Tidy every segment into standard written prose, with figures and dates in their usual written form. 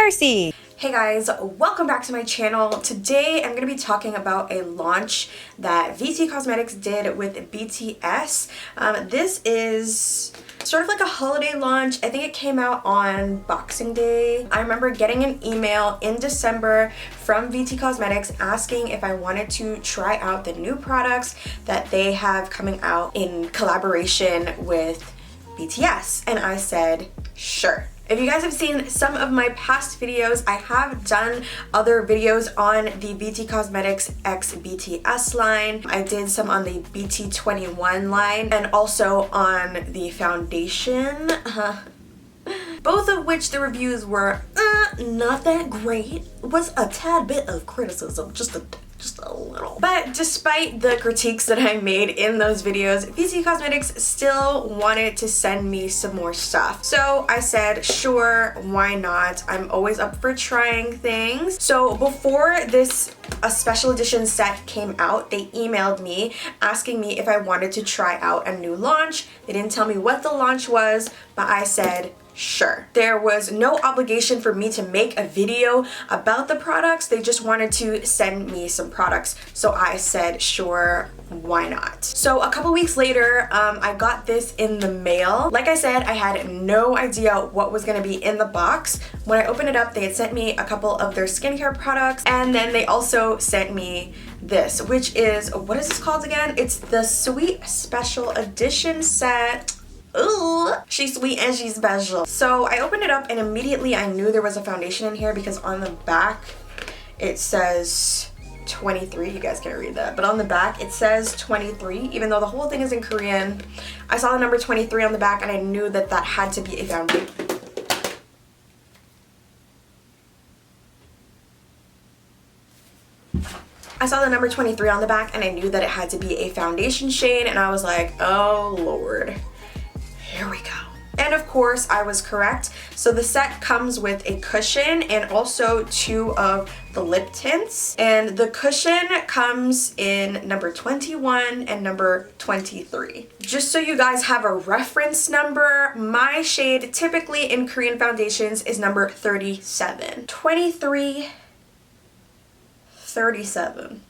Darcei! Hey guys, welcome back to my channel. Today I'm going to be talking about a launch that VT Cosmetics did with BTS. This is sort of like a holiday launch. I think it came out on Boxing Day. I remember getting an email in December from VT Cosmetics asking if I wanted to try out the new products that they have coming out in collaboration with BTS, and I said sure. If you guys have seen some of my past videos, I have done other videos on the VT Cosmetics X BTS line. I did some on the BT21 line and also on the foundation. Both of which the reviews were not that great. It was a tad bit of criticism, just a little. But despite the critiques that I made in those videos, VT Cosmetics still wanted to send me some more stuff. So I said, sure, why not? I'm always up for trying things. So before this special edition set came out, they emailed me asking me if I wanted to try out a new launch. They didn't tell me what the launch was, but I said, sure. There was no obligation for me to make a video about the products. They just wanted to send me some products. So I said, sure, why not? So a couple weeks later, I got this in the mail. Like I said, I had no idea what was gonna be in the box. When I opened it up, they had sent me a couple of their skincare products, and then they also sent me this, which is, what is this called again? It's the Sweet Special Edition set. Ooh, she's sweet and she's special. So I opened it up and immediately I knew there was a foundation in here because on the back it says 23. You guys can't read that, but on the back it says 23, even though the whole thing is in Korean. I saw the number 23 on the back and I knew that that had to be a foundation. I saw the number 23 on the back and I knew that it had to be a foundation shade, and I was like, oh Lord. Here we go. And of course I was correct. So the set comes with a cushion and also two of the lip tints. And the cushion comes in number 21 and number 23. Just so you guys have a reference number, my shade typically in Korean foundations is number 37. 23, 37.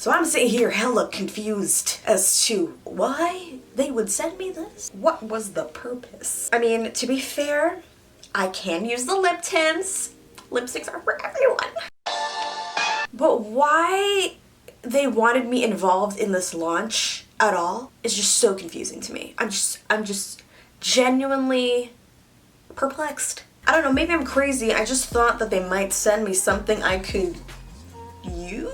So I'm sitting here hella confused as to why they would send me this. What was the purpose? I mean, to be fair, I can use the lip tints. Lipsticks are for everyone. But why they wanted me involved in this launch at all is just so confusing to me. I'm just genuinely perplexed. I don't know, maybe I'm crazy. I just thought that they might send me something I could use.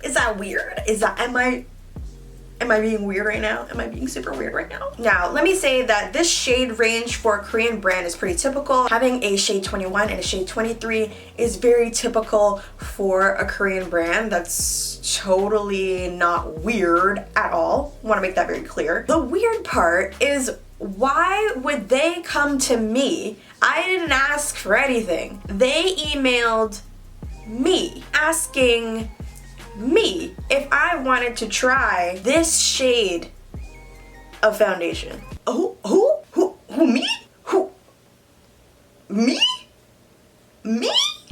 Is that weird? Am I being weird right now? Am I being super weird right now? Now, let me say that this shade range for a Korean brand is pretty typical. Having a shade 21 and a shade 23 is very typical for a Korean brand. That's totally not weird at all. I want to make that very clear. The weird part is, why would they come to me? I didn't ask for anything. They emailed me asking me if I wanted to try this shade of foundation. Who me? Me?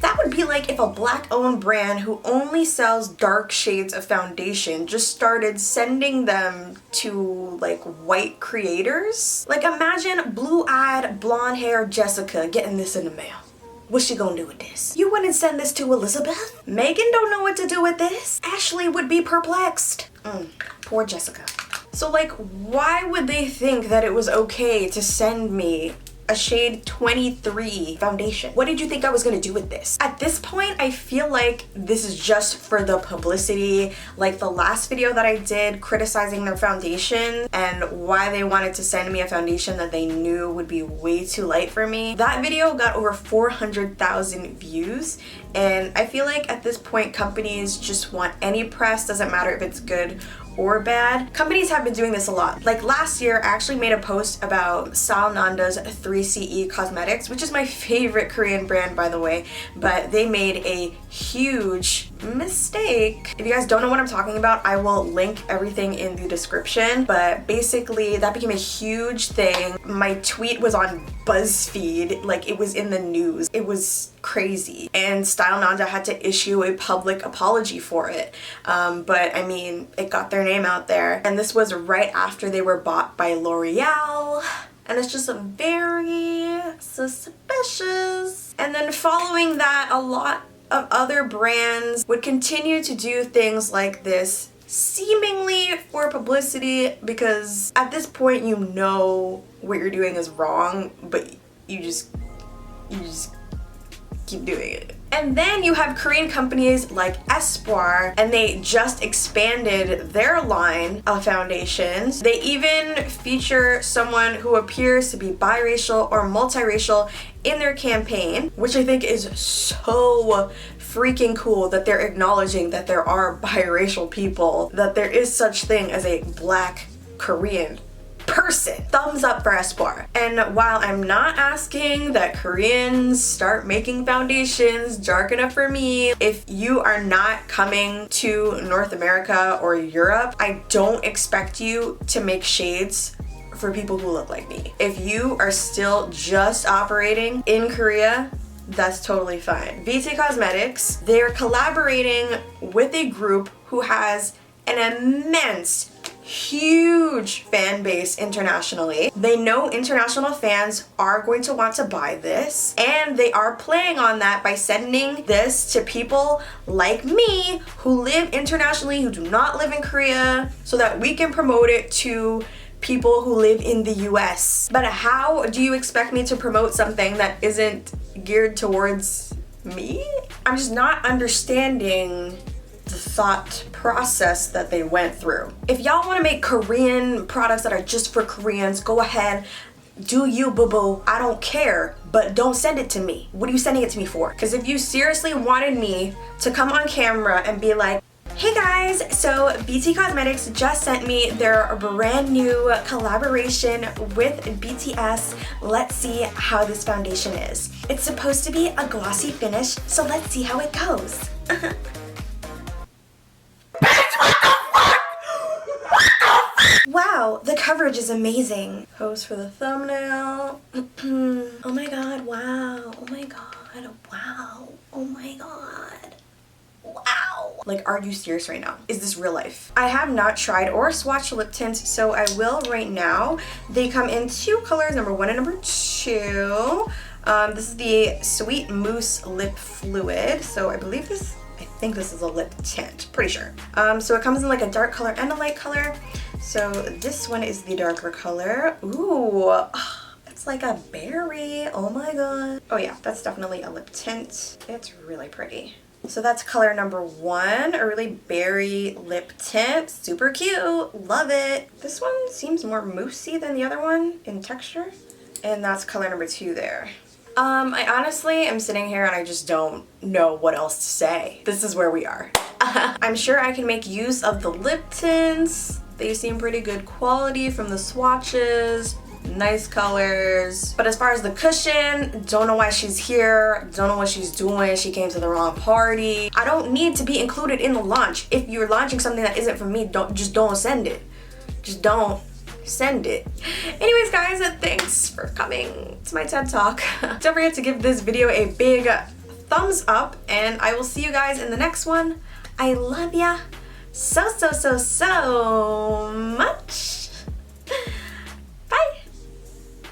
That would be like if a black-owned brand who only sells dark shades of foundation just started sending them to like white creators. Like imagine blue-eyed, blonde-haired Jessica getting this in the mail. What's she gonna do with this? You wouldn't send this to Elizabeth? Megan don't know what to do with this? Ashley would be perplexed. Poor Jessica. So like, why would they think that it was okay to send me a shade 23 foundation? What did you think I was gonna do with this? At this point, I feel like this is just for the publicity. Like the last video that I did criticizing their foundation and why they wanted to send me a foundation that they knew would be way too light for me. That video got over 400,000 views, and I feel like at this point companies just want any press, doesn't matter if it's good or bad. Companies have been doing this a lot. Like last year, I actually made a post about StyleNanda's 3CE Cosmetics, which is my favorite Korean brand, by the way, but they made a huge mistake. If you guys don't know what I'm talking about, I will link everything in the description, but basically that became a huge thing. My tweet was on BuzzFeed, like it was in the news. It was crazy, and StyleNanda had to issue a public apology for it, but I mean, it got their name out there, and this was right after they were bought by L'Oreal, and it's just very suspicious. And then following that, a lot of other brands would continue to do things like this, seemingly for publicity, because at this point you know what you're doing is wrong, but you just keep doing it. And then you have Korean companies like Espoir, and they just expanded their line of foundations. They even feature someone who appears to be biracial or multiracial in their campaign, which I think is so freaking cool that they're acknowledging that there are biracial people, that there is such thing as a Black Korean person. Thumbs up for Espoir. And while I'm not asking that Koreans start making foundations dark enough for me, if you are not coming to North America or Europe, I don't expect you to make shades for people who look like me. If you are still just operating in Korea, that's totally fine. BT Cosmetics, they're collaborating with a group who has an immense, huge fan base internationally. They know international fans are going to want to buy this, and they are playing on that by sending this to people like me who live internationally, who do not live in Korea, so that we can promote it to people who live in the US. But how do you expect me to promote something that isn't geared towards me? I'm just not understanding the thought process that they went through. If y'all want to make Korean products that are just for Koreans, go ahead, do you, boo-boo. I don't care, but don't send it to me. What are you sending it to me for? Because if you seriously wanted me to come on camera and be like, hey guys, so BT Cosmetics just sent me their brand new collaboration with BTS. Let's see how this foundation is. It's supposed to be a glossy finish, so let's see how it goes. Wow, the coverage is amazing. Pose for the thumbnail. Oh my god, wow. Oh my god, wow. Oh my god. Wow. Like, are you serious right now? Is this real life? I have not tried or swatched lip tints, so I will right now. They come in two colors, number 1 and number 2. This is the Sweet Mousse Lip Fluid. So I think this is a lip tint, pretty sure. So it comes in like a dark color and a light color. So this one is the darker color. Ooh, it's like a berry. Oh my god. Oh yeah, that's definitely a lip tint. It's really pretty. So that's color number 1, a really berry lip tint. Super cute, love it. This one seems more moussey than the other one in texture. And that's color number 2 there. I honestly am sitting here and I just don't know what else to say. This is where we are. I'm sure I can make use of the lip tints. They seem pretty good quality from the swatches. Nice colors. But as far as the cushion, don't know why she's here. Don't know what she's doing. She came to the wrong party. I don't need to be included in the launch. If you're launching something that isn't for me, don't send it. Just don't send it. Anyways guys, thanks for coming to my TED Talk. Don't forget to give this video a big thumbs up, and I will see you guys in the next one. I love ya so much.